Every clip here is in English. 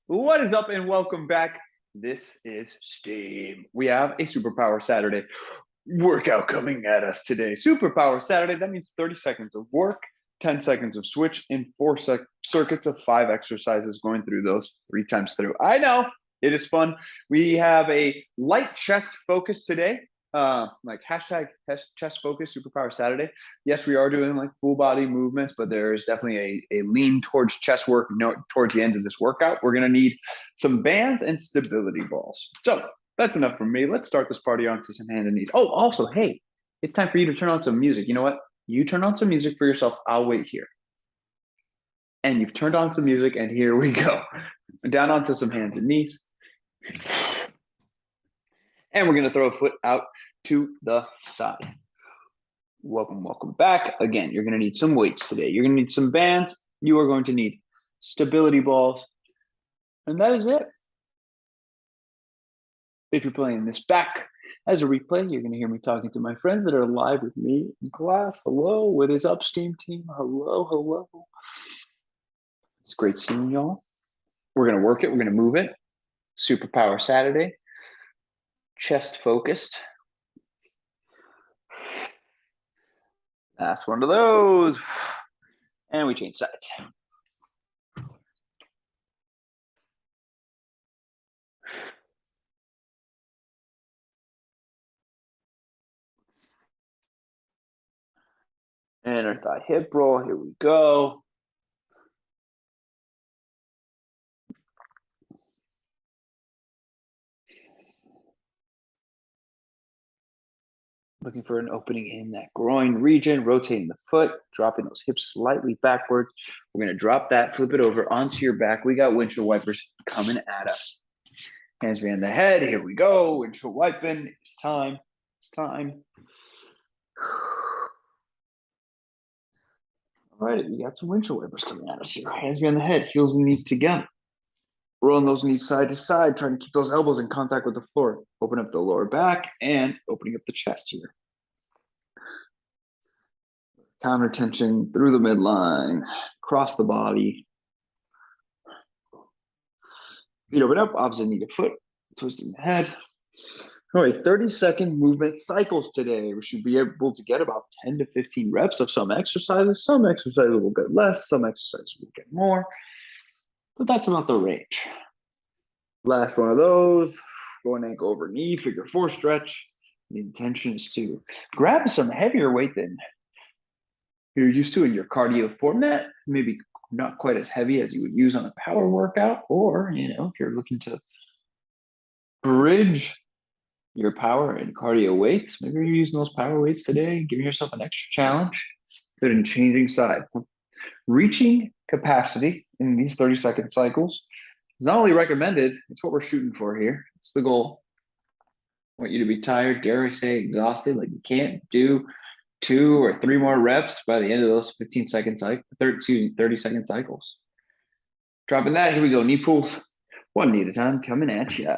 What is up and welcome back. This is Steam. We have a Superpower Saturday workout coming at us today. Superpower Saturday, that means 30 seconds of work, 10 seconds of switch, and circuits of 5 exercises going through those 3 times through. I know it is fun. We have a light chest focus today. Like hashtag chest focus superpower Saturday. Yes, we are doing like full body movements, but there's definitely a lean towards chest work towards the end of this workout. We're going to need some bands and stability balls. So that's enough for me. Let's start this party on to some hand and knees. Oh, also, hey, it's time for you to turn on some music. You know what? You turn on some music for yourself. I'll wait here. And you've turned on some music, and here we go. Down onto some hands and knees. And we're going to throw a foot out to the side. Welcome back. Again, you're going to need some weights today. You're going to need some bands. You are going to need stability balls. And that is it. If you're playing this back as a replay, you're going to hear me talking to my friends that are live with me in class. Hello, what is up, Steam team? Hello. It's great seeing y'all. We're going to work it. We're going to move it. Superpower Saturday. Chest focused. Last one of those. And we change sides. And our thigh hip roll. Here we go. Looking for an opening in that groin region, rotating the foot, dropping those hips slightly backwards. We're going to drop that, flip it over onto your back. We got windshield wipers coming at us. Hands behind the head. Here we go. Windshield wiping. It's time. All right, we got some windshield wipers coming at us here. Hands behind the head, heels and knees together. Rolling those knees side to side, trying to keep those elbows in contact with the floor. Open up the lower back and opening up the chest here. Counter tension through the midline, across the body. Feet open up, opposite knee to foot, twisting the head. All right, 30-second movement cycles today. We should be able to get about 10 to 15 reps of some exercises. Some exercises will get less, some exercises will get more, but that's about the range. Last one of those, going ankle over knee, figure four stretch. The intention is to grab some heavier weight than you're used to in your cardio format, maybe not quite as heavy as you would use on a power workout, or, if you're looking to bridge your power and cardio weights, maybe you're using those power weights today, giving yourself an extra challenge, good and changing side. Reaching capacity in these 30-second cycles is not only recommended, it's what we're shooting for here. It's the goal. I want you to be tired, dare I say exhausted, like you can't do 2 or 3 more reps by the end of those 30-second cycles. Dropping that, here we go, knee pulls, one knee at a time, coming at ya.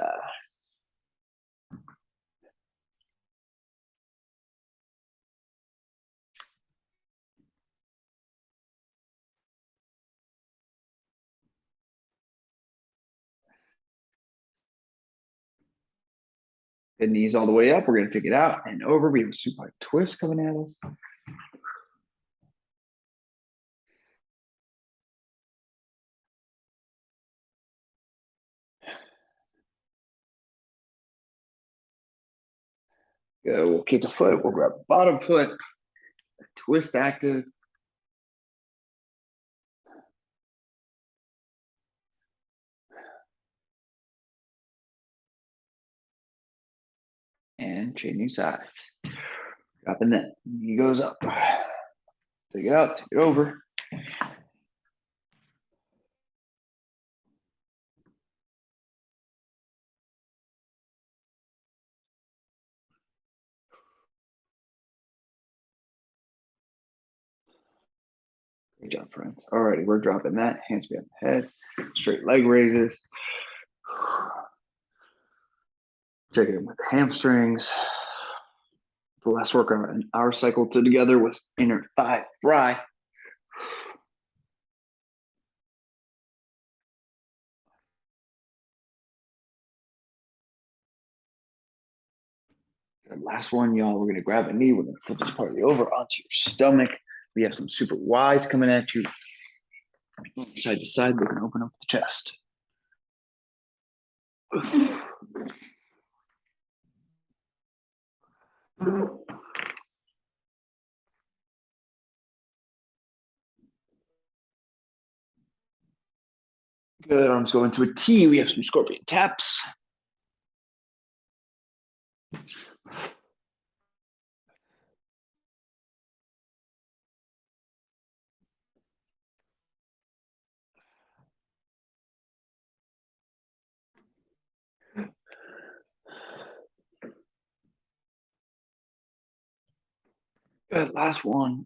The knees all the way up, we're gonna take it out and over. We have a supine twist coming at us. Go, we'll kick a foot, we'll grab the bottom foot, twist active. And changing sides. Dropping that, knee goes up. Take it out, take it over. Great job, friends. Alrighty, we're dropping that. Hands behind the head. Straight leg raises. Check it in with the hamstrings. The last workout in our cycle together was inner thigh fry. Good. Last one, y'all. We're gonna grab a knee. We're gonna flip this partly over onto your stomach. We have some super Ys coming at you. Side to side, we're gonna open up the chest. Good. Arms go into a T. We have some scorpion taps. Good. Last one.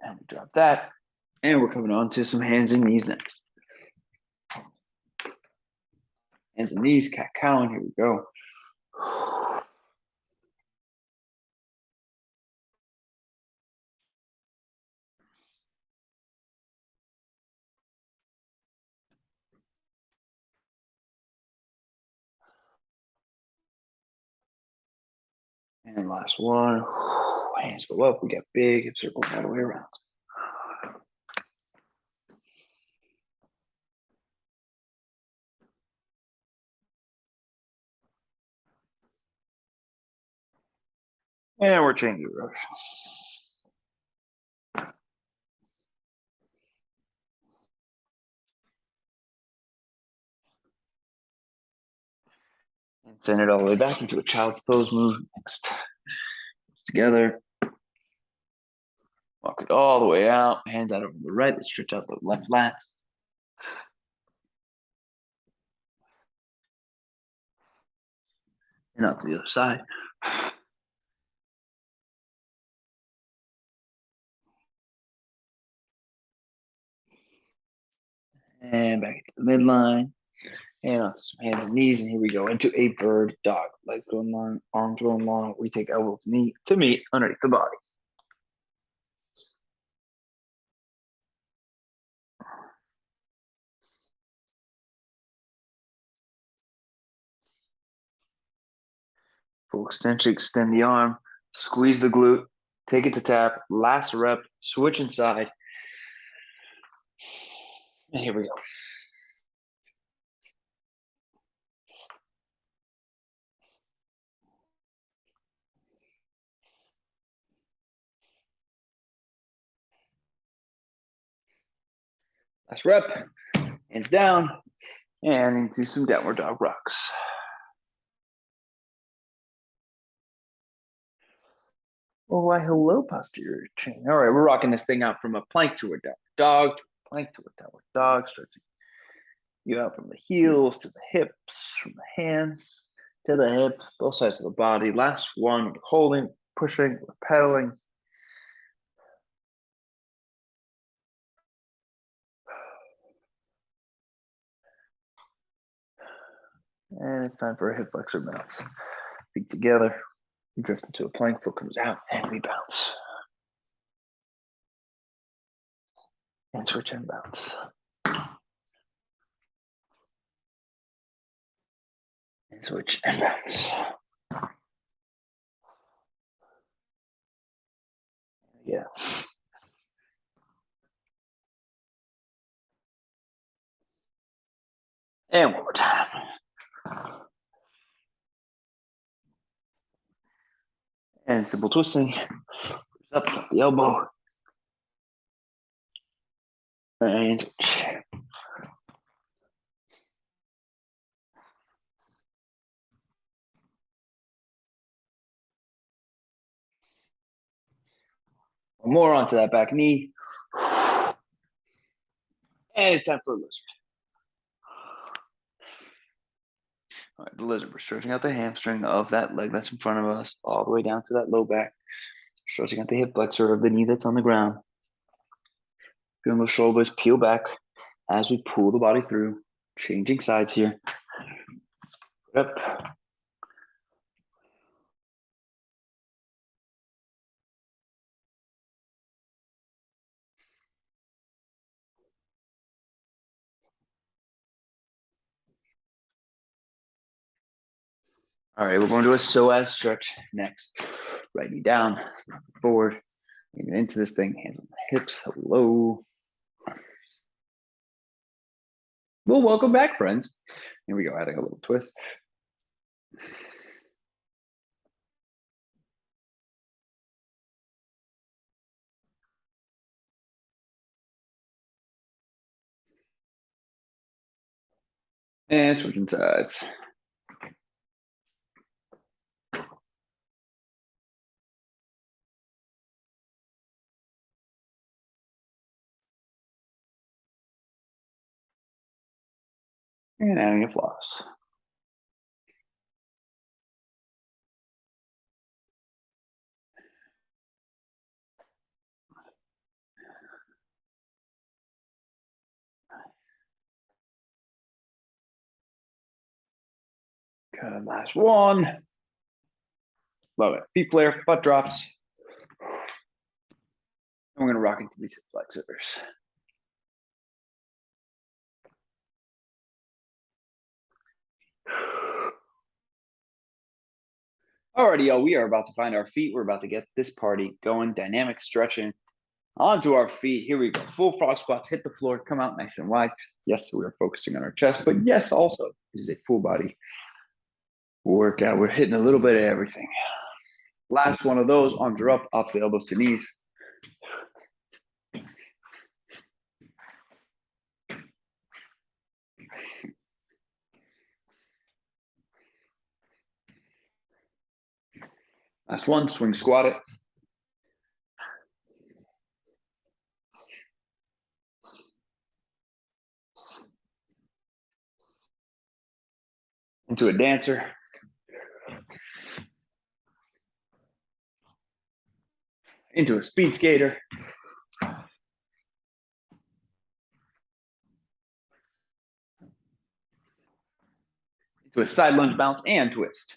And we drop that. And we're coming on to some hands and knees next. Hands and knees, cat cow, and here we go. And last one. Hands go up. We got big hip circles all the way around. And we're changing direction. And send it all the way back into a child's pose move next. Together. Walk it all the way out. Hands out over the right. Let's stretch out the left lat. And out to the other side. And back into the midline. And onto some hands and knees. And here we go into a bird dog. Legs going long, arms going long. We take elbow to meet underneath the body. Full extension, extend the arm, squeeze the glute, take it to tap, last rep, switch inside. And here we go. Last rep, hands down, and into some downward dog rocks. Oh, why hello, posterior chain. All right, we're rocking this thing out from a plank to a downward dog, to a plank to a downward dog, stretching you out from the heels to the hips, from the hands to the hips, both sides of the body. Last one, we're holding, pushing, we're pedaling. And it's time for a hip flexor bounce. Feet together, we drift into a plank, foot comes out, and we bounce. And switch and bounce. And switch and bounce. Yeah. And one more time. And simple twisting. Up, drop the elbow. And switch. One more onto that back knee. And it's time for a lizard. All right, the lizard, we're stretching out the hamstring of that leg that's in front of us, all the way down to that low back. Stretching out the hip flexor of the knee that's on the ground. Feeling those shoulders peel back as we pull the body through. Changing sides here. Up. All right, we're going to do a psoas stretch next. Right knee down, forward, and into this thing, hands on the hips, hello. Well, welcome back, friends. Here we go, adding a little twist. And switching sides. And adding a floss. Good, last one. Love it. Feet flare, butt drops. And we're going to rock into these hip flexors. Alrighty, y'all, we are about to find our feet. We're about to get this party going. Dynamic stretching onto our feet. Here we go. Full frog squats, hit the floor, come out nice and wide. Yes, we are focusing on our chest, but yes, also it is a full body workout. We're hitting a little bit of everything. Last one of those, arms are up, opposite elbows to knees. Last one, swing squat it. Into a dancer. Into a speed skater. Into a side lunge bounce and twist.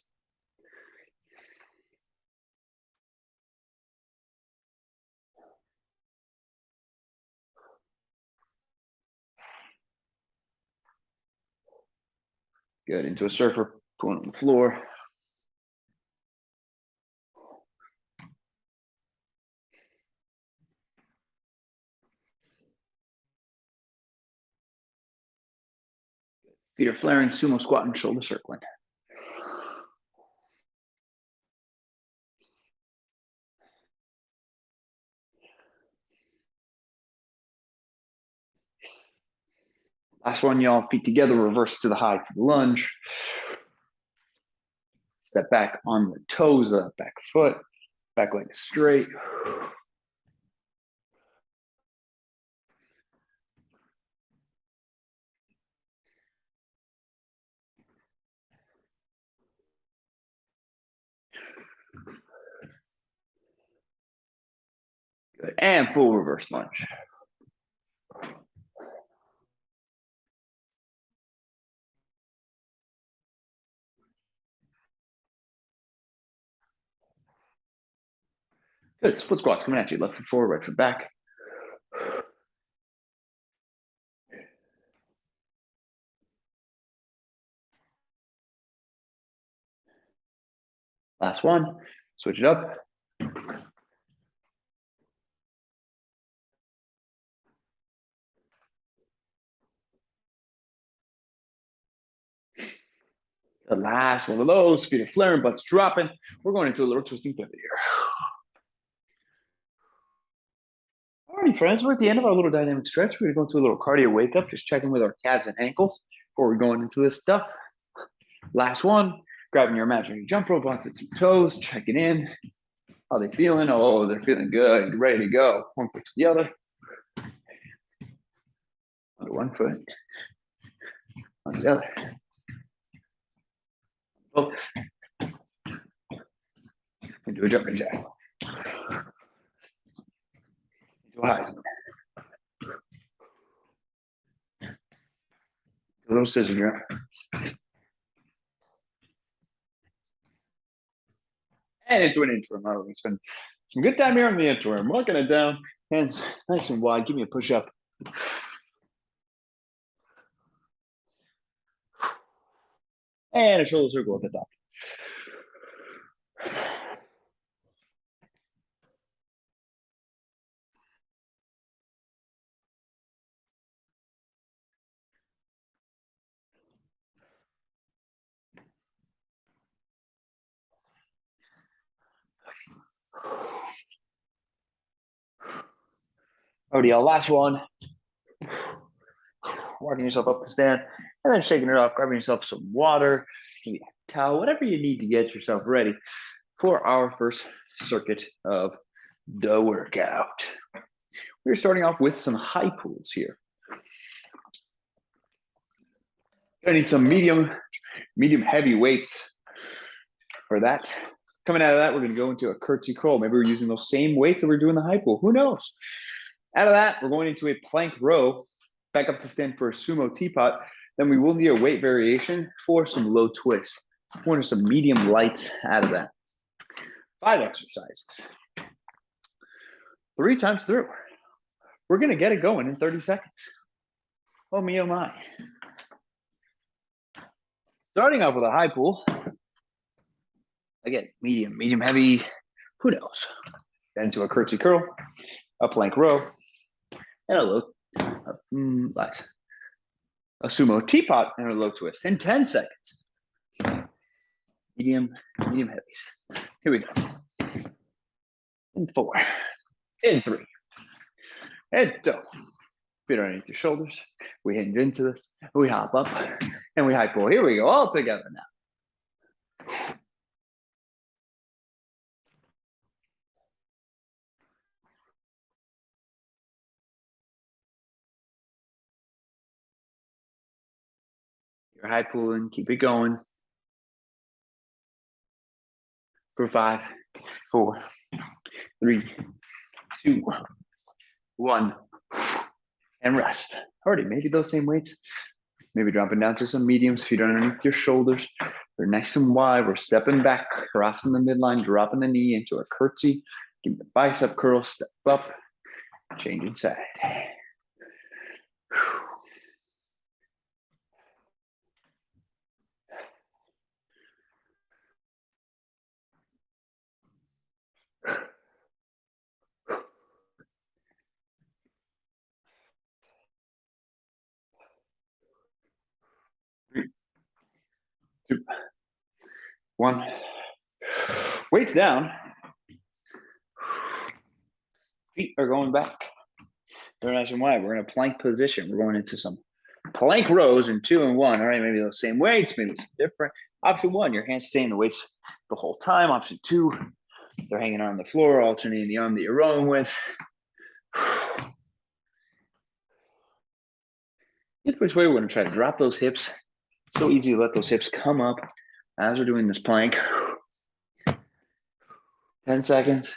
Good, into a surfer, pulling on the floor. Feet are flaring, sumo squatting, shoulder circling. Last one, y'all, feet together, reverse to the high, to the lunge. Step back on the toes, back foot, back leg straight. Good, and full reverse lunge. Good, split squats coming at you, left foot forward, right foot back. Last one, switch it up. The last one of those, feet are flaring, butts dropping. We're going into a little twisting pivot here. Alrighty, friends, we're at the end of our little dynamic stretch. We're going to go into a little cardio wake up, just checking with our calves and ankles before we're going into this stuff. Last one, grabbing your imaginary jump rope onto some toes, checking in. How they feeling? Oh, they're feeling good, ready to go. One foot to the other. Onto one foot. On the other. Oh. Into a jumping jack. Into a Heisman. A little scissor jump. And into an interim. Oh, we spend some good time here on the interim. Marking it down. Hands nice and wide. Give me a push up. And a shoulder circle at the top. Already, last one. Walking yourself up the stand, and then shaking it off, grabbing yourself some water, maybe a towel, whatever you need to get yourself ready for our first circuit of the workout. We're starting off with some high pulls here. Gonna need some medium heavy weights for that. Coming out of that, we're gonna go into a curtsy curl. Maybe we're using those same weights that we're doing the high pull. Who knows? Out of that, we're going into a plank row, back up to stand for a sumo teapot. Then we will need a weight variation for some low twists. We're going to some medium lights out of that. 5 exercises. 3 times through. We're going to get it going in 30 seconds. Oh me, oh my. Starting off with a high pull. Again, medium heavy. Who knows? Then into a curtsy curl, a plank row, and a low a sumo teapot and a low twist in 10 seconds. Medium heavies. Here we go. In 4, in 3, and don't. Feet underneath your shoulders. We hinge into this. We hop up and we high pull. Here we go, all together now. You're high pulling, keep it going. For 5, 4, 3, 2, 1, and rest. Already, maybe those same weights. Maybe dropping down to some mediums, feet underneath your shoulders. They're nice and wide. We're stepping back, crossing the midline, dropping the knee into a curtsy. Give the bicep curl, step up, changing side. Three, 2, 1. Weights down. Feet are going back. They're nice and wide. We're in a plank position. We're going into some plank rows in 2 and 1. All right, maybe those same weights, maybe it's different. Option 1, your hands stay in the weights the whole time. Option 2, they're hanging on the floor, alternating the arm that you're rowing with. Either which way, we're going to try to drop those hips. It's so easy to let those hips come up as we're doing this plank. 10 seconds.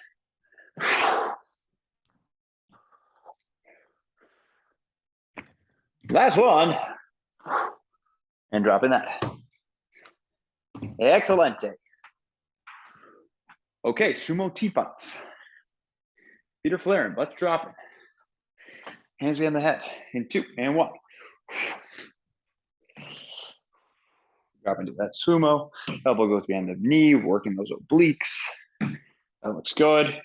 Last one. And dropping that. Excelente. Okay, sumo teapots. Feet are flaring, butts dropping. Hands behind the head. In 2 and 1. Drop into that sumo. Elbow goes behind the knee, working those obliques. That looks good.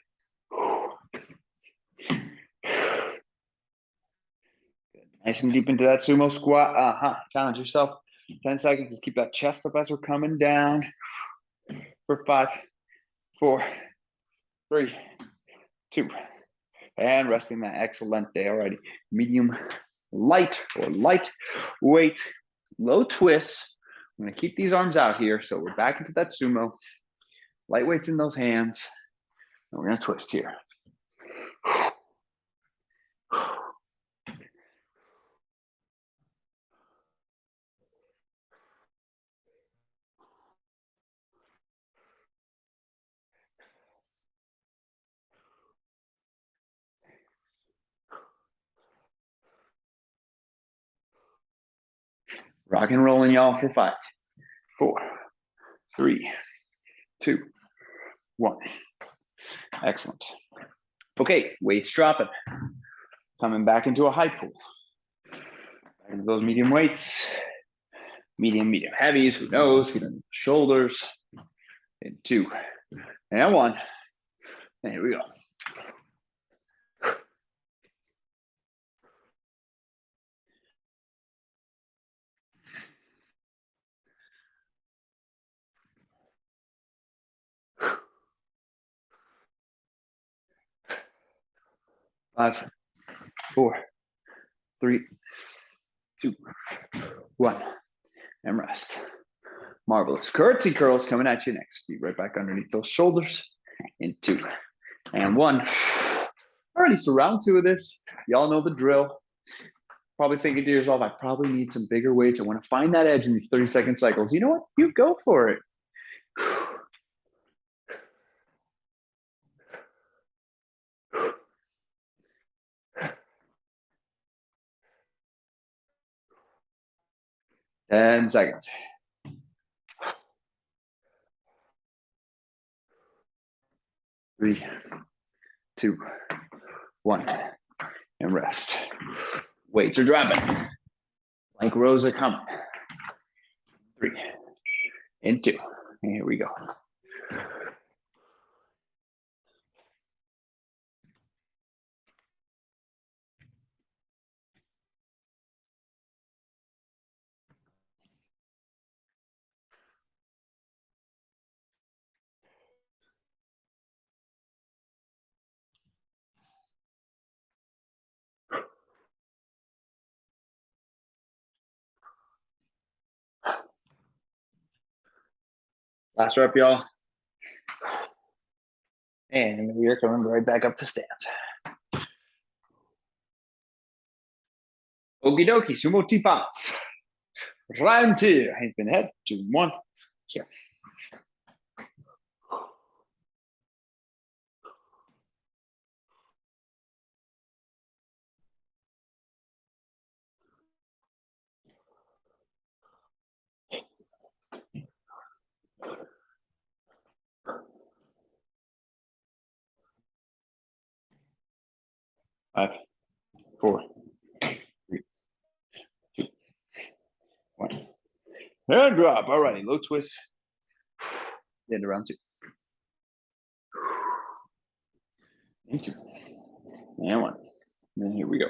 Nice and deep into that sumo squat. Challenge yourself. 10 seconds. Just keep that chest up as we're coming down. For 5, 4, 3, 2, and resting that excellent day already. Medium light or light weight, low twists. I'm gonna keep these arms out here. So we're back into that sumo. Light weights in those hands. And we're gonna twist here. Rock and rolling, y'all, for 5, 4, 3, 2, 1. Excellent. Okay, weights dropping. Coming back into a high pull. Back into those medium weights. Medium heavies, who knows? Feet on the shoulders. In 2 and 1. And here we go. 5, 4, 3, 2, 1, and rest. Marvelous. Curtsy curls coming at you next. Feet right back underneath those shoulders. In 2, and 1. Alrighty, so round 2 of this. Y'all know the drill. Probably thinking to yourself, I probably need some bigger weights. I want to find that edge in these 30-second cycles. You know what? You go for it. 10 seconds. 3, 2, 1, and rest. Weights are dropping. Plank rows are coming. 3, and 2. And here we go. Last rep, y'all. And we are coming right back up to stand. Okie dokie, sumo T-pots. Round 2. Hands been head. 2, 1. Here. Five, 4, 3, 2, 1. And drop. Alrighty, low twist. Into round 2. And 2. And 1. And here we go.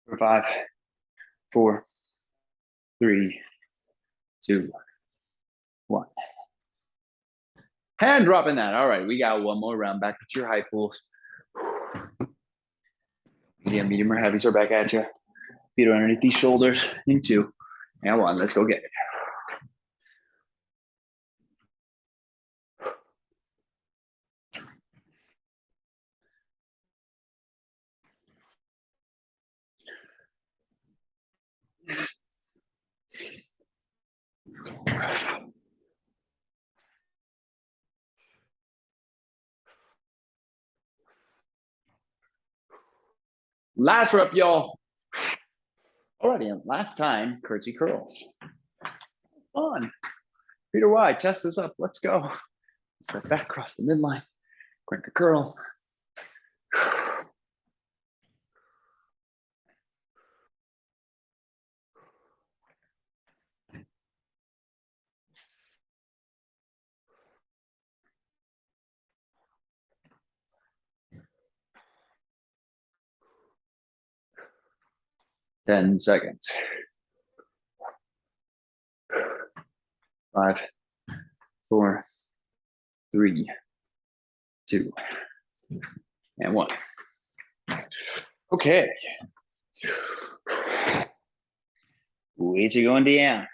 For 5, 4, 3, 2, 1. Hand dropping that. All right, we got one more round. Back to your high pulls. Medium or heavies are back at you. Feet are underneath these shoulders. In 2, and 1. Let's go get it. Last rep, y'all. Alrighty, and last time, curtsy curls. Fun. Feet are wide, chest is up. Let's go. Step back, cross the midline. Crank a curl. 10 seconds. 5, 4, 3, 2, and 1. Okay. Weights are going down.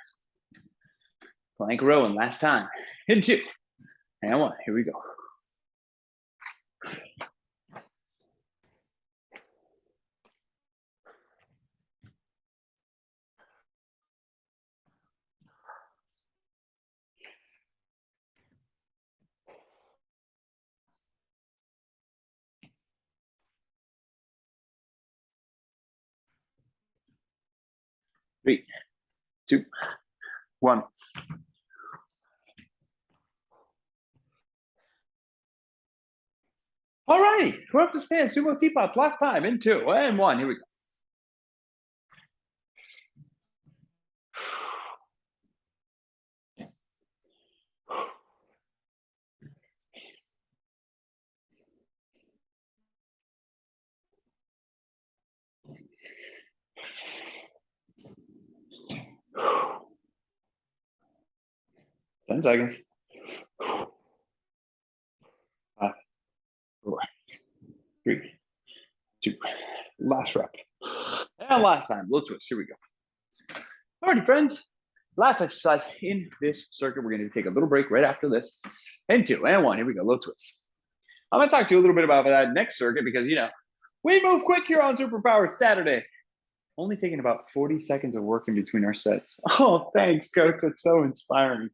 Plank rowing last time. In 2, and 1. Here we go. Three, 2, 1. All right, we're up to stand. Sumo teapots last time. In 2, and 1. Here we go. 10 seconds. 5, 4, 3, 2. Last rep. And last time, low twist. Here we go. Alrighty, friends. Last exercise in this circuit. We're going to take a little break right after this. And 2, and 1. Here we go. Low twist. I'm going to talk to you a little bit about that next circuit because, we move quick here on Superpower Saturday. Only taking about 40 seconds of work in between our sets. Oh, thanks, coach. That's so inspiring.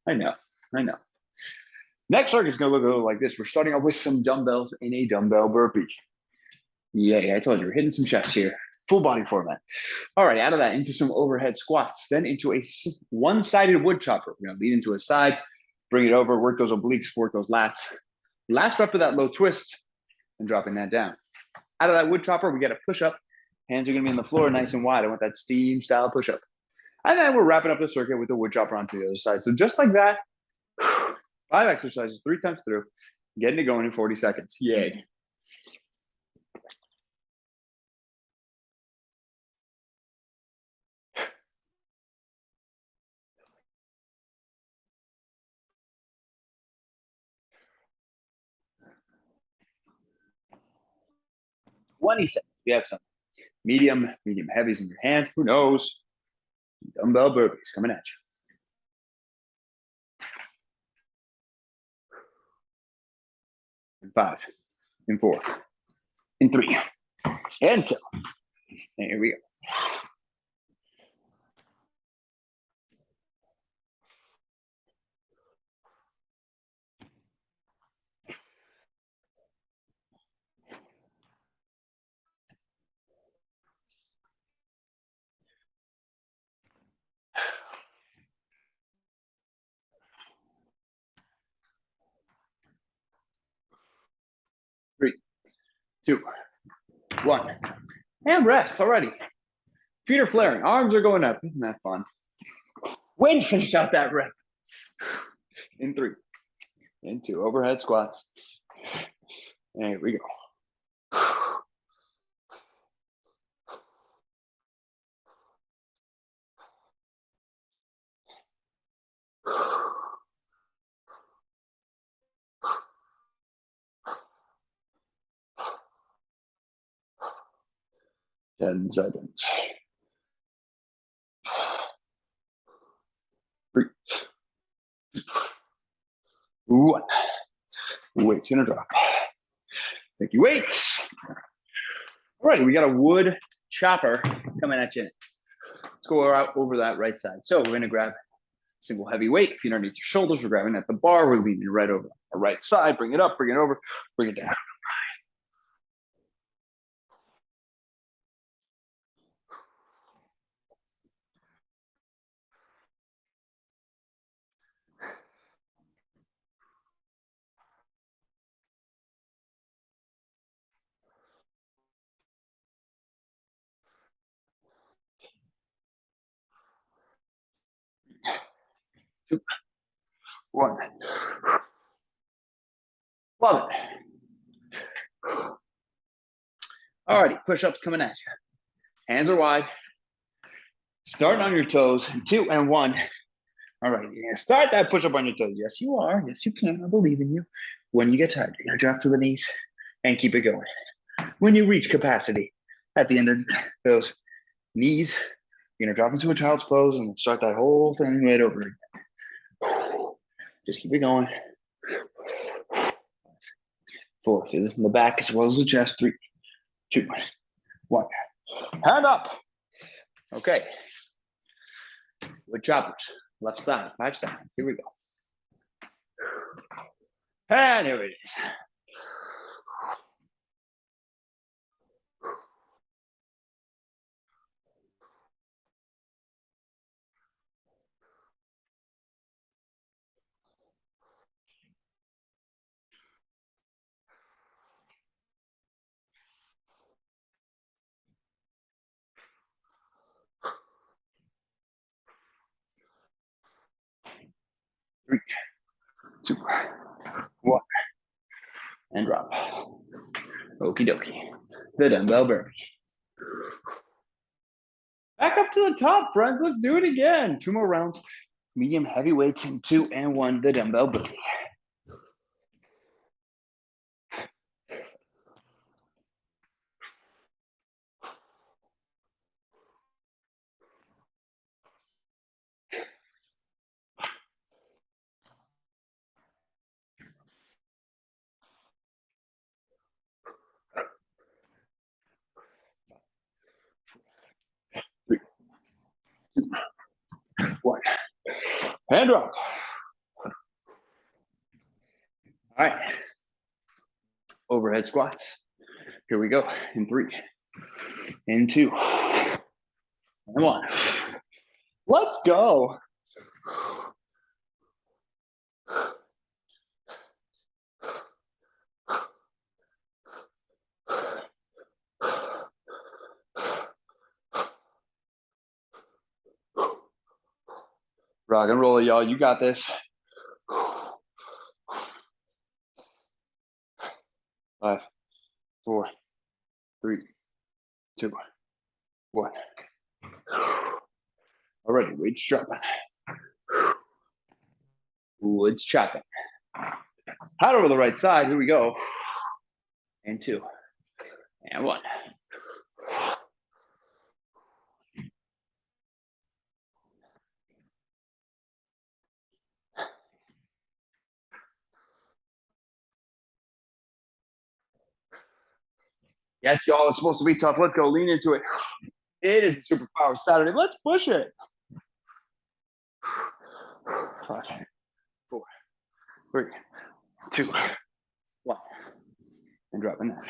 I know. Next circuit is going to look a little like this. We're starting off with some dumbbells in a dumbbell burpee. Yay, I told you, we're hitting some chests here. Full body format. All right, out of that, into some overhead squats, then into a one-sided wood chopper. We're going to lead into a side, bring it over, work those obliques, work those lats. Last rep of that low twist, and dropping that down. Out of that wood chopper, we get a push-up. Hands are going to be on the floor nice and wide. I want that steam style push-up. And then we're wrapping up the circuit with the wood chopper onto the other side. So just like that, 5 exercises, 3 times through, getting it going in 40 seconds. Yay. We have some medium heavies in your hands. Who knows? Dumbbell burpees coming at you. In 5, in 4, in 3, and 2. And here we go. Three, 2, 1. And rest already. Feet are flaring, arms are going up. Isn't that fun? When finish out that rep. In 3, in 2, overhead squats. And here we go. 10 seconds. 3, 2, 1. Weights gonna drop. Thank you, weights. All right, we got a wood chopper coming at you. Let's go out over that right side. So we're gonna grab a single heavy weight, feet underneath your shoulders. We're grabbing at the bar. We're leaning right over our right side. Bring it up, bring it over, bring it down. 2, 1. Love it. All righty, push-ups coming at you. Hands are wide. Starting on your toes. 2 and 1. All right, you're gonna start that push-up on your toes. Yes, you are. Yes, you can. I believe in you. When you get tired, you're gonna drop to the knees and keep it going. When you reach capacity at the end of those knees, you're gonna drop into a child's pose and start that whole thing right over again. Just keep it going. 4, do this in the back as well as the chest. 3, 2, 1. Hand up. Okay. Wood choppers. Left side, 5 seconds. Here we go. And here it is. Three, 2, 1. And drop. Okie dokie. The dumbbell burpee. Back up to the top, friends. Let's do it again. 2 more rounds. medium heavy weights in 2 and 1, the dumbbell burpee. Three, two, one. Hand drop. All right. Overhead squats. Here we go. In 3, in 2, and 1. Let's go. Rock and roll, y'all. You got this. 5, 4, 3, 2, 1. All right, weights dropping. Woods chopping. Hot over the right side. Here we go. And 2, and 1. Yes, y'all. It's supposed to be tough. Let's go. Lean into it. It is a Superpower Saturday. Let's push it. 5, 4, 3, 2, 1. And dropping that.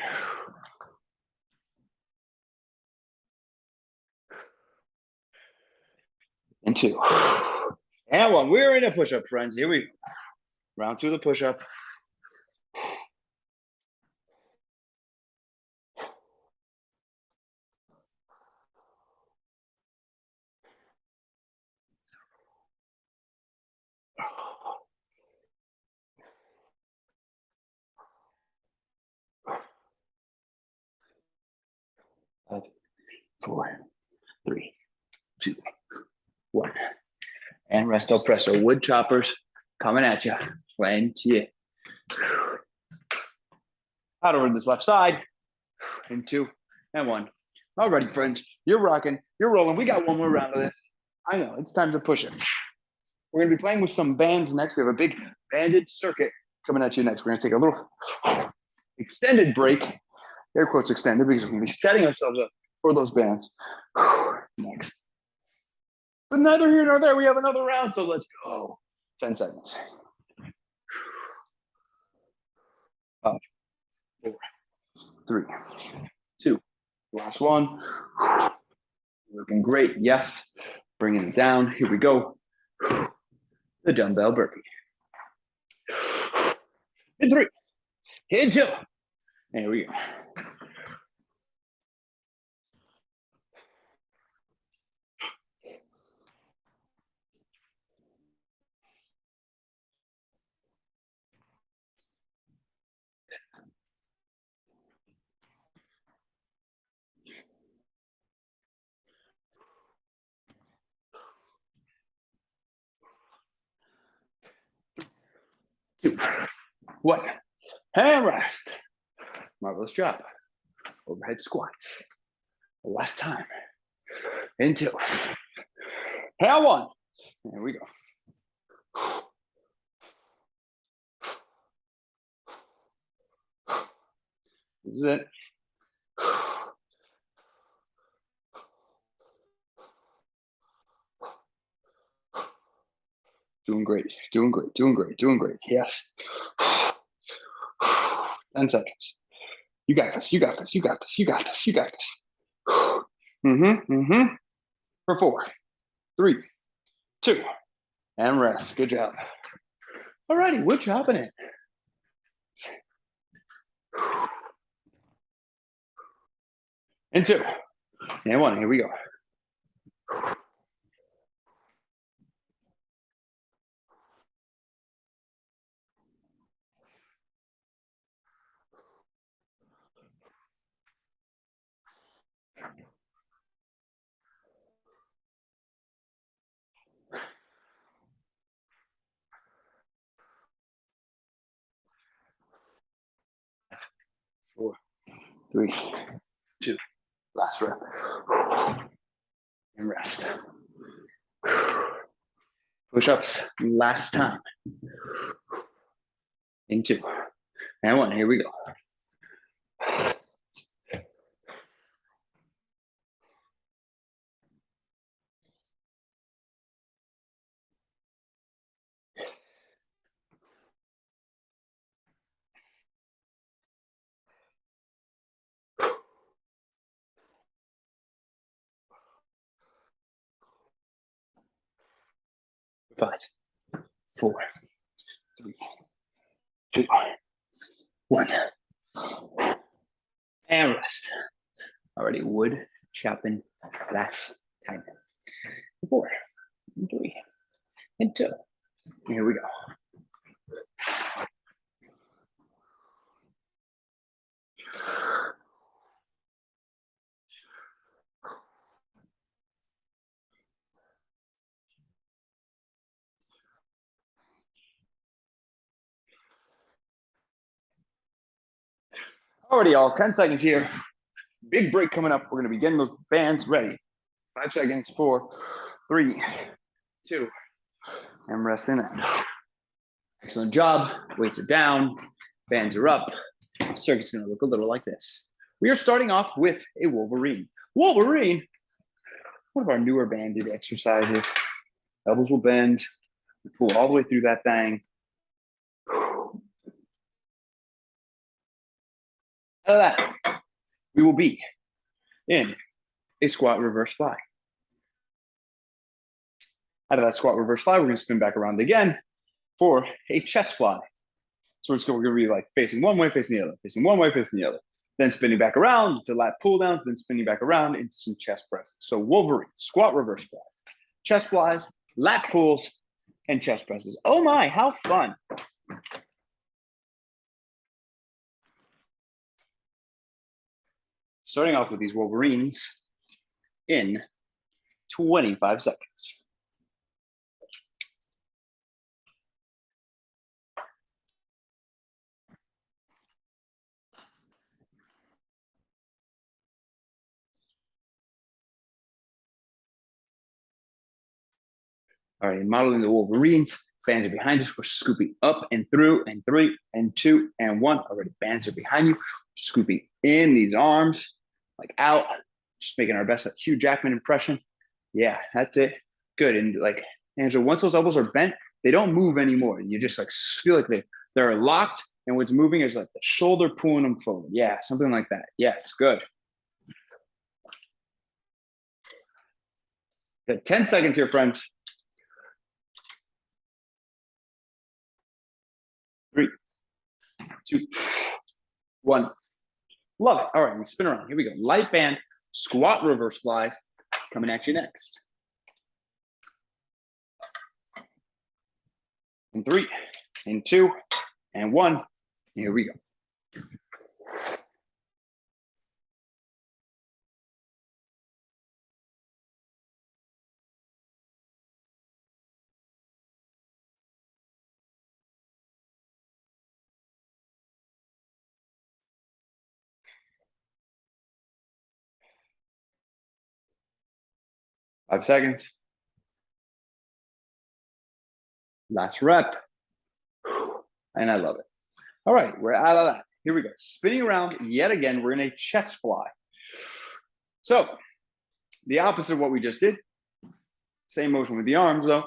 And 2. And 1. We're in a push-up, friends. Here we go. Round 2 of the push-up. Five, 4, 3, 2, 1. And resto presso. Wood choppers coming at you. 20. Out over this left side. And 2, and 1. All righty, friends. You're rocking. You're rolling. We got one more round of this. I know. It's time to push it. We're going to be playing with some bands next. We have a big banded circuit coming at you next. We're going to take a little extended break. Air quotes extended because we're going to be setting ourselves up for those bands next. But neither here nor there. We have another round, so let's go. 10 seconds. 5, 4, 3, 2. Last one. Looking great. Yes. Bringing it down. Here we go. The dumbbell burpee. In 3, in 2. And here we go. Two, 1. Hand rest. Marvelous job. Overhead squats. Last time. In 2. Hand 1. There we go. This is it. Doing great. Doing great. Doing great. Doing great. Yes. 10 seconds. You got this. You got this. You got this. You got this. You got this. For 4, 3, 2, and rest. Good job. All righty, we're chopping it. And 2, and 1. Here we go. 4, 3, 2. Last rep. And rest. Push-ups last time. In 2. And 1. Here we go. Five, 4, 3, 2, 1. And rest. Already wood chopping last time. 4, 3, and 2. Here we go. Alrighty, y'all. 10 seconds here. Big break coming up. We're going to be getting those bands ready. 5 seconds. 4, 3, 2, and rest in it. Excellent job. Weights are down. Bands are up. Circuit's going to look a little like this. We are starting off with a Wolverine. Wolverine, one of our newer banded exercises. Elbows will bend. Pull all the way through that thing. Out of that, we will be in a squat reverse fly. Out of that squat reverse fly, we're going to spin back around again for a chest fly. So we're going to be like facing one way, facing the other, facing one way, facing the other. Then spinning back around to lat pull downs, then spinning back around into some chest presses. So Wolverine, squat reverse fly, chest flies, lat pulls, and chest presses. Oh my, how fun. Starting off with these Wolverines in 25 seconds. All right, modeling the Wolverines. Bands are behind us. We're scooping up and through and 3 and 2 and 1. Already bands are behind you. Scooping in these arms, like out. Just making our best Hugh Jackman impression. Yeah, that's it. Good. And like Angela, once those elbows are bent, they don't move anymore. You just like feel like they're locked, and what's moving is like the shoulder pulling them forward. Yeah, something like that. Yes, good. Good. 10 seconds here, friends. 3, 2, 1. Love it. All right, we spin around. Here we go. Light band, squat reverse flies coming at you next. And 3, and 2, and 1. Here we go. Five seconds. Last rep. And I love it. All right, we're out of that. Here we go. Spinning around yet again. We're in a chest fly. So the opposite of what we just did. Same motion with the arms though.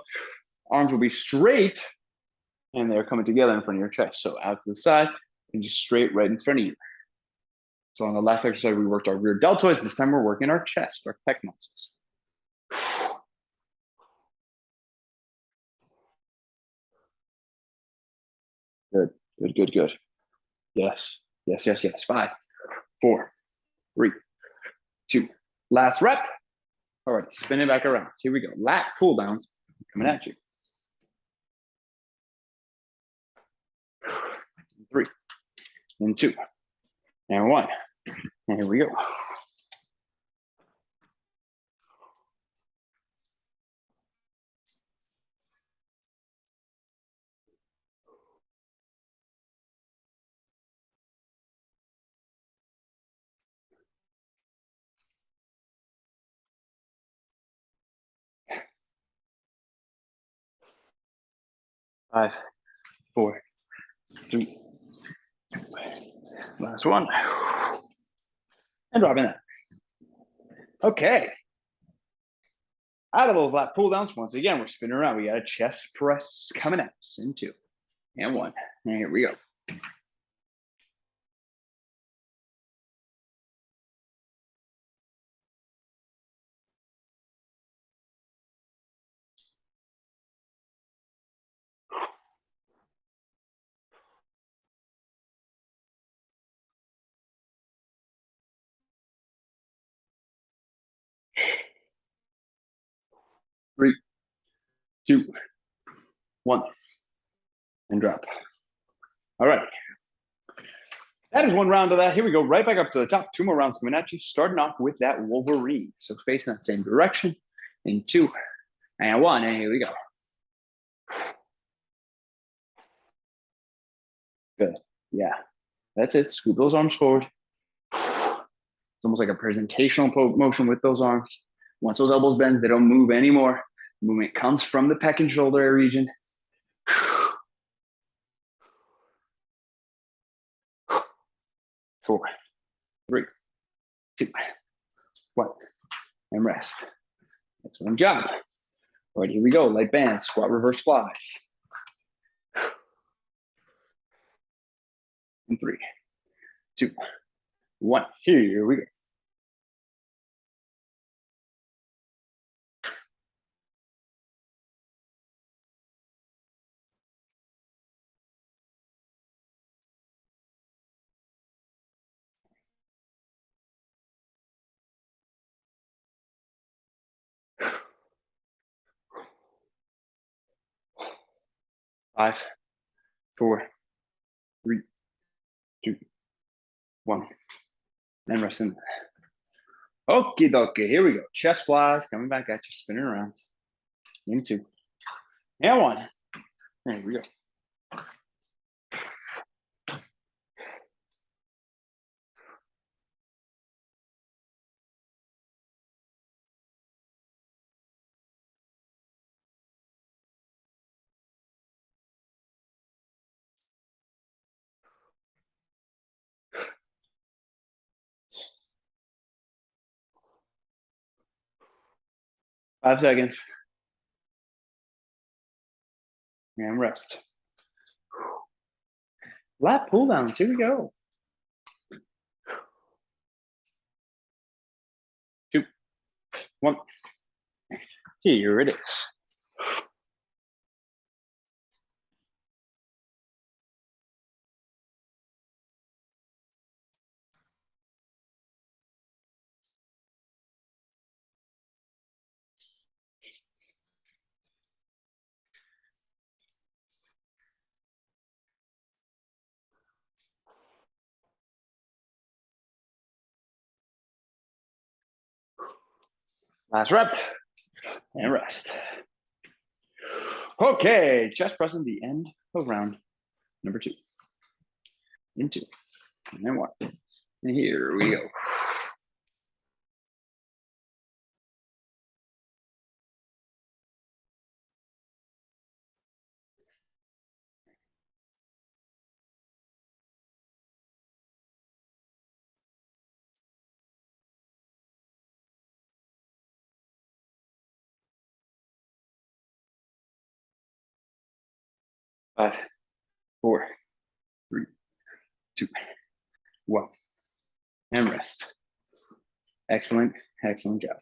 Arms will be straight and they're coming together in front of your chest. So out to the side and just straight right in front of you. So on the last exercise, we worked our rear deltoids. This time we're working our chest, our pec muscles. Good, good, good, good. Yes, yes, yes, yes. 5, 4, 3, 2. Last rep. All right, spin it back around. Here we go. Lat pull downs coming at you. 3, and 2, and 1. And here we go. 5, 4, 3, last one. And dropping that. Okay. Out of those lat pull downs, once again, we're spinning around. We got a chest press coming at us in 2 and 1. And here we go. 3, 2, 1, and drop. All right. That is 1 round of that. Here we go. Right back up to the top. 2 more rounds coming at you. Starting off with that Wolverine. So facing that same direction in 2 and 1. And here we go. Good. Yeah. That's it. Scoop those arms forward. It's almost like a presentational motion with those arms. Once those elbows bend, they don't move anymore. The movement comes from the pec and shoulder area region. 4, 3, 2, 1, and rest. Excellent job. All right, here we go. Light bands, squat reverse flies. And 3, 2, 1. Here we go. Five, 4, 3, 2, 1. And rest in. Okie dokie. Here we go. Chest flies coming back at you, spinning around. In 2 and 1. There we go. Five seconds. And rest. Lat pull downs. Here we go. 2, 1. Here it is. Last rep. And rest. Okay, chest pressing the end of round number 2. In 2 and 1. And here we go. Five, 4, 3, 2, 1. And rest. Excellent, excellent job.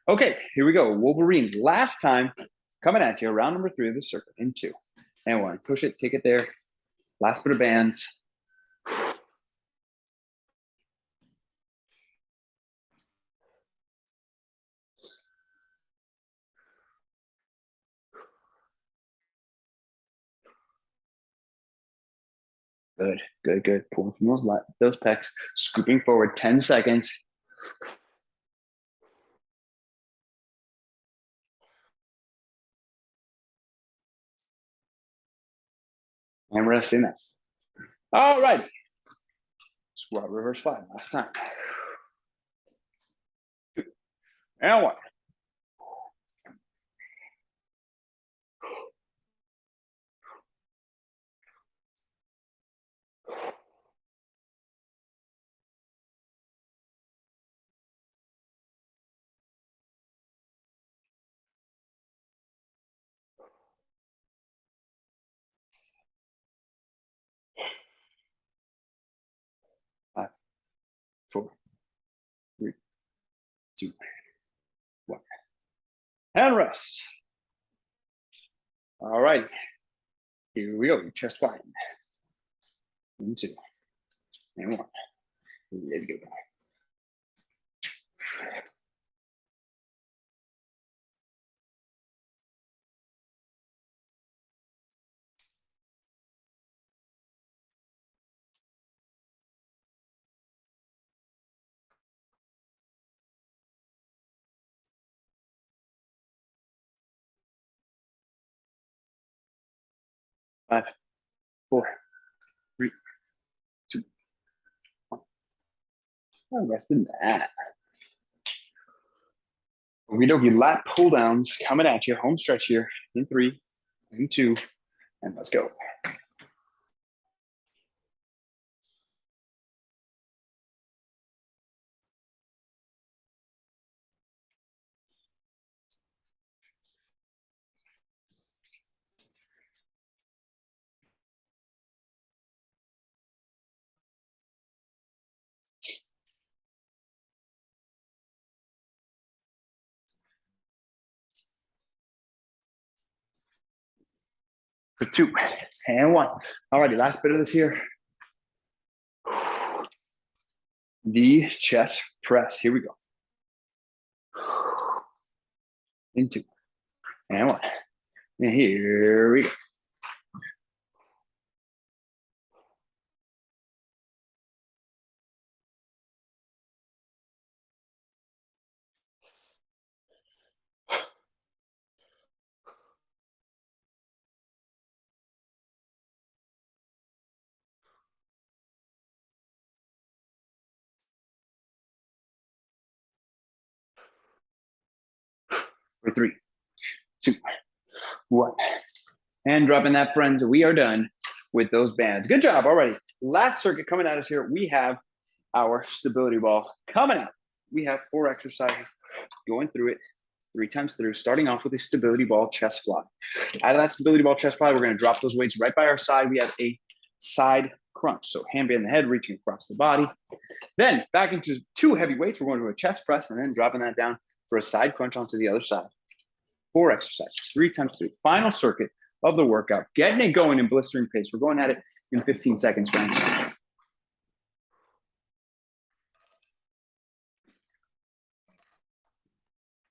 Okay, here we go. Wolverines. Last time coming at you, round number 3 of the circuit in 2 and 1. Push it, take it there. Last bit of bands. Good, good, good. Pulling from those pecs, scooping forward 10 seconds. And resting that. All right. Squat reverse fly last time. And 1. 4, 3, 2, 1. And rest. All right. Here we go. Chest flying. 1, 2, and 1. Let's go. 5, 4, 3, 2, 1. And rest in that. Okie dokie, lat pull downs coming at you. Home stretch here in 3, in 2, and let's go. For 2, and 1. All righty, last bit of this here. The chest press. Here we go. In 2, and 1. And here we go. For 3, 2, 1. And dropping that, friends. We are done with those bands. Good job already. Last circuit coming at us here. We have our stability ball coming out. We have 4 exercises going through it 3 times through, starting off with a stability ball chest fly. Out of that stability ball chest fly, we're going to drop those weights right by our side. We have a side crunch. So hand behind the head, reaching across the body. Then back into 2 heavy weights. We're going to a chest press and then dropping that down for a side crunch onto the other side. 4 exercises, 3 times 3. Final circuit of the workout. Getting it going in blistering pace. We're going at it in 15 seconds, friends.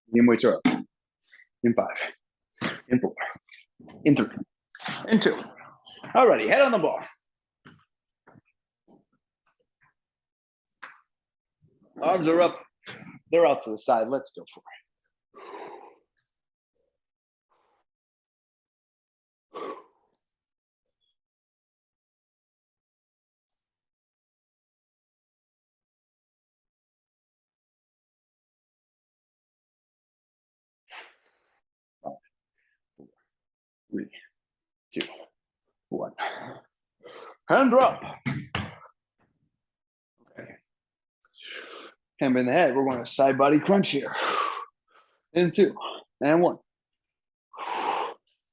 Medium weights are up. In 5, in 4, in 3, in 2. Alrighty, head on the ball. Arms are up. They're out to the side. Let's go for it. Five, 4, 3, 2, 1. Hand drop. Okay. Hand in the head. We're going to side body crunch here. In 2, and 1.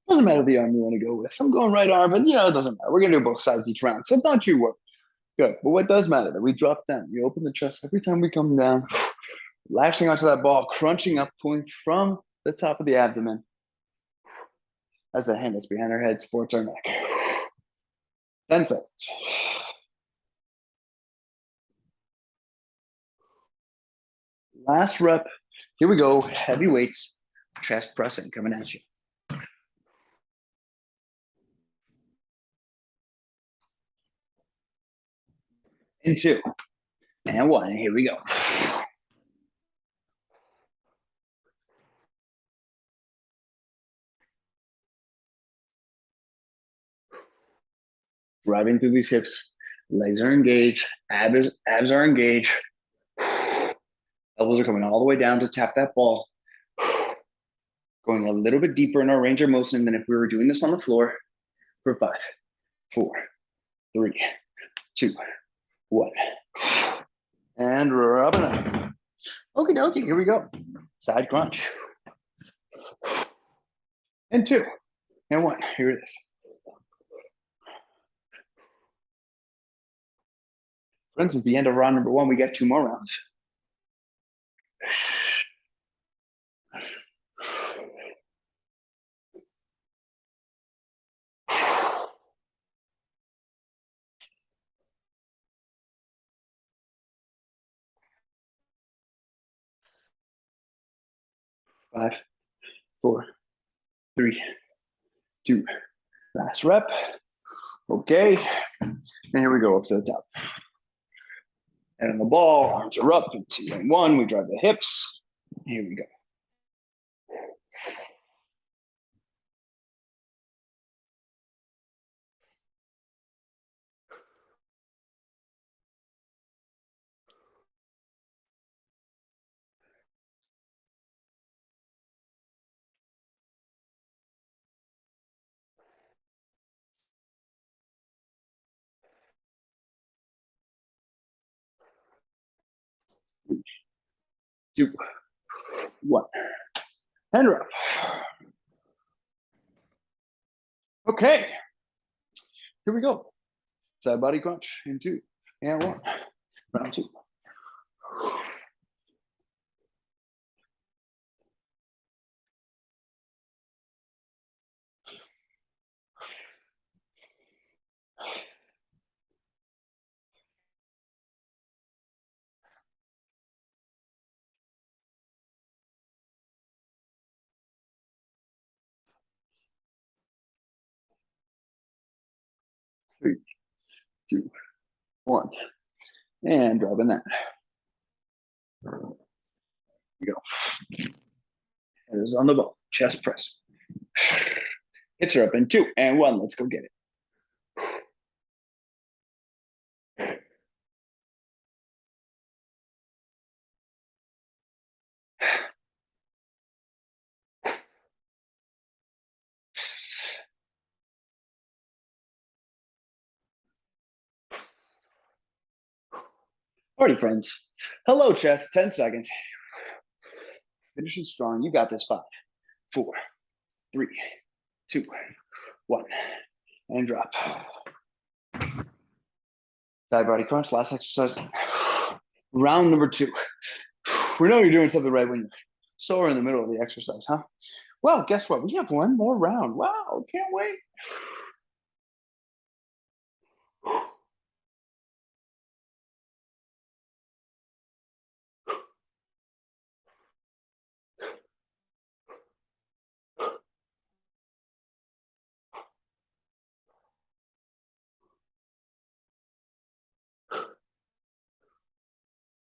Doesn't matter the arm you want to go with. I'm going right arm, but it doesn't matter. We're going to do both sides each round. So don't you worry. Good. But what does matter that we drop down. We open the chest every time we come down. Lashing onto that ball, crunching up, pulling from the top of the abdomen. As the hand that's behind our head supports our neck. 10 seconds. Last rep. Here we go. Heavy weights, chest pressing coming at you. In 2, and 1. And here we go. Driving through these hips. Legs are engaged. Abs are engaged. Elbows are coming all the way down to tap that ball. Going a little bit deeper in our range of motion than if we were doing this on the floor. For 5, 4, 3, 2, 1. And rubbing up. Okie dokie, here we go. Side crunch. And 2, and 1. Here it is. Friends, at the end of round number 1, we got 2 more rounds. 5, 4, 3, 2. Last rep. Okay. And here we go up to the top. And on the ball, arms are up. 2 and 1. We drive the hips. Here we go. 3, 2, 1. And rep. Okay. Here we go. Side body crunch in 2 and 1. Round 2. 3, 2, 1. And dropping that. Here we go. It is on the ball. Chest press. Hips are up in 2 and 1. Let's go get it. Alrighty, friends. Hello, chest. 10 seconds. Finishing strong. You got this. 5, 4, 3, 2, 1. And drop. Side body crunch. Last exercise. Round number 2. We know you're doing something right when you're sore in the middle of the exercise, huh? Well, guess what? We have 1 more round. Wow, can't wait.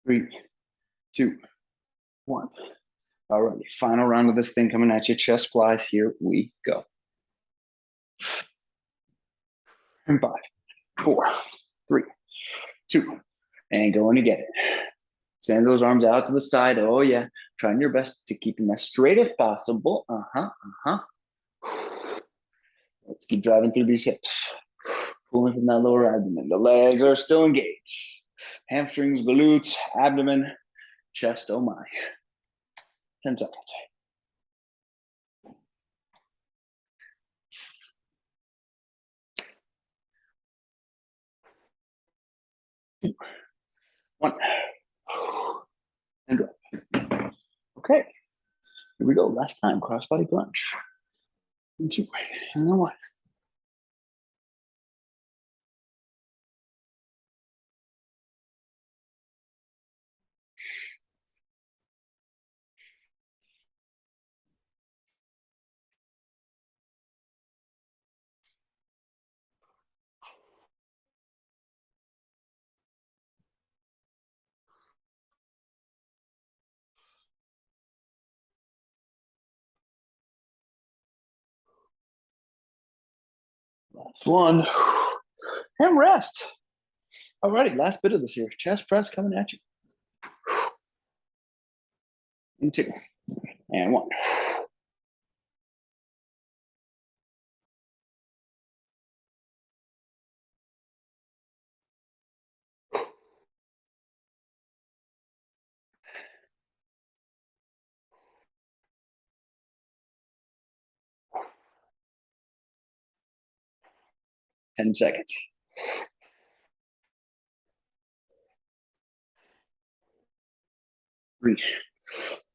3, 2, 1. All right, final round of this thing coming at you. Chest flies. Here we go. And 5, 4, 3, 2, and going to get it. Send those arms out to the side. Oh yeah, trying your best to keep them as straight as possible. Let's keep driving through these hips. Pulling from that lower abdomen. The legs are still engaged. Hamstrings, glutes, abdomen, chest. Oh my. 10 seconds. 2, 1. And drop. Okay. Here we go. Last time. Cross body crunch. 2, and then 1. Last one. And rest. Alrighty, last bit of this here. Chest press coming at you. And 2, and 1. 10 seconds. 3,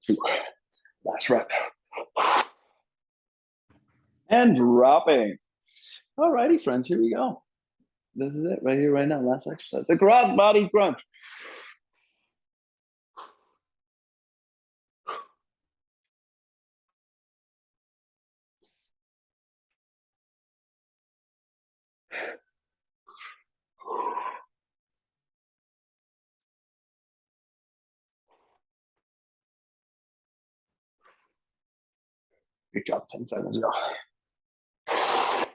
2, last rep. And dropping. All righty, friends, here we go. This is it right here, right now. Last exercise, the cross body crunch. Good job, 10 seconds ago. 5,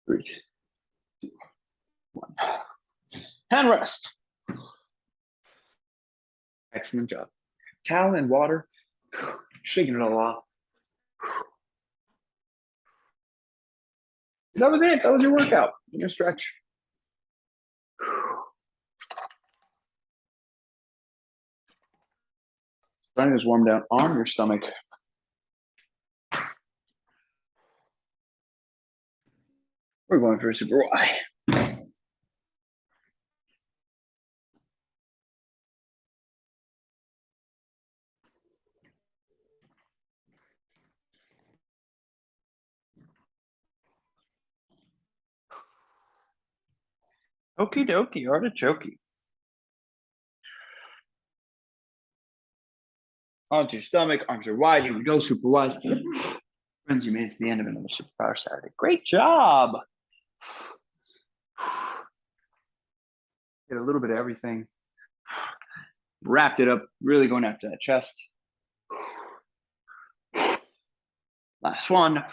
3, 2, 1. Hand rest. Excellent job. Towel and water, shaking it all off. That was it. That was your workout. Your stretch. Starting this warm down on your stomach. We're going for a super Y. Okie dokie, artichoke. Onto your stomach, arms are wide. Here we go, super wise. Friends, you made it to the end of another Superpower Saturday. Great job. Did a little bit of everything. Wrapped it up, really going after that chest. Last one.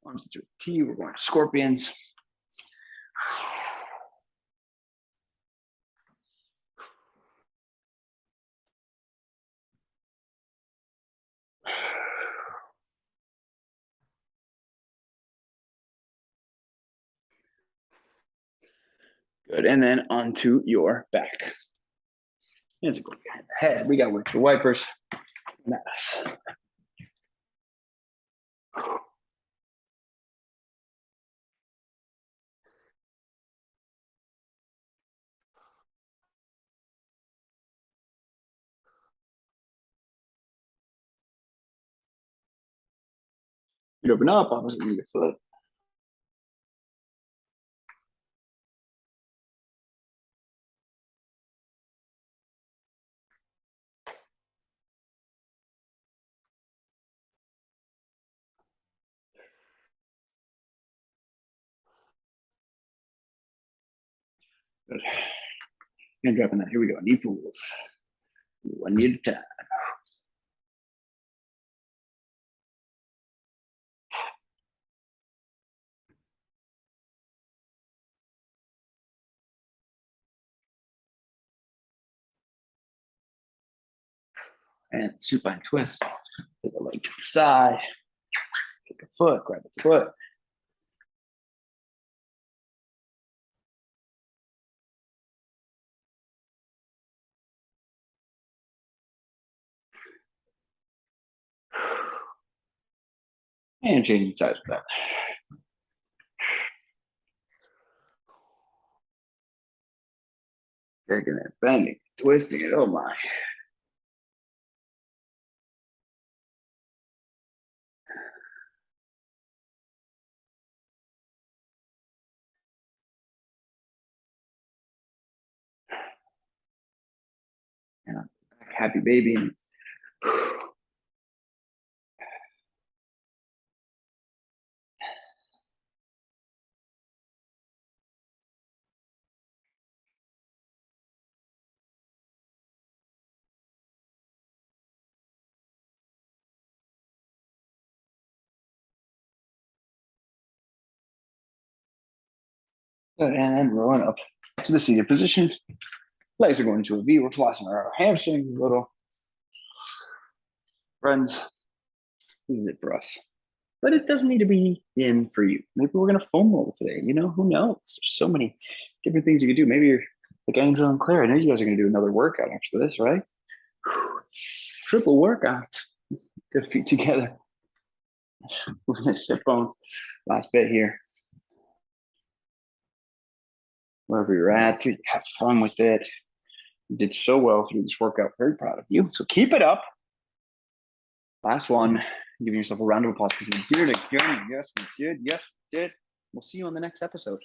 Arms into a T. We're going to scorpions. Good. And then onto your back. Hands are going behind the head. We got windshield wipers. Nice. You open up, opposite your foot. Good. And dropping that. Here we go. Knee pulls. One knee at a time. And supine twist. Take a leg to the side. Take a foot, grab a foot. And changing sides with that. Taking it, bending, twisting it. Oh my. Yeah. Happy baby. Good. And then rolling up to the seated position. Legs are going into a V. We're flossing our hamstrings a little. Friends, this is it for us. But it doesn't need to be in for you. Maybe we're going to foam roll today. You know, who knows? There's so many different things you can do. Maybe you're like Angel and Claire. I know you guys are going to do another workout after this, right? Triple workouts. Good feet together. We're going to sit bones. Last bit here. wherever you're at. Have fun with it. You did so well through this workout. Very proud of you. So keep it up. Last one. Giving yourself a round of applause because you did it again. Yes, we did. Yes, we did. We'll see you on the next episode.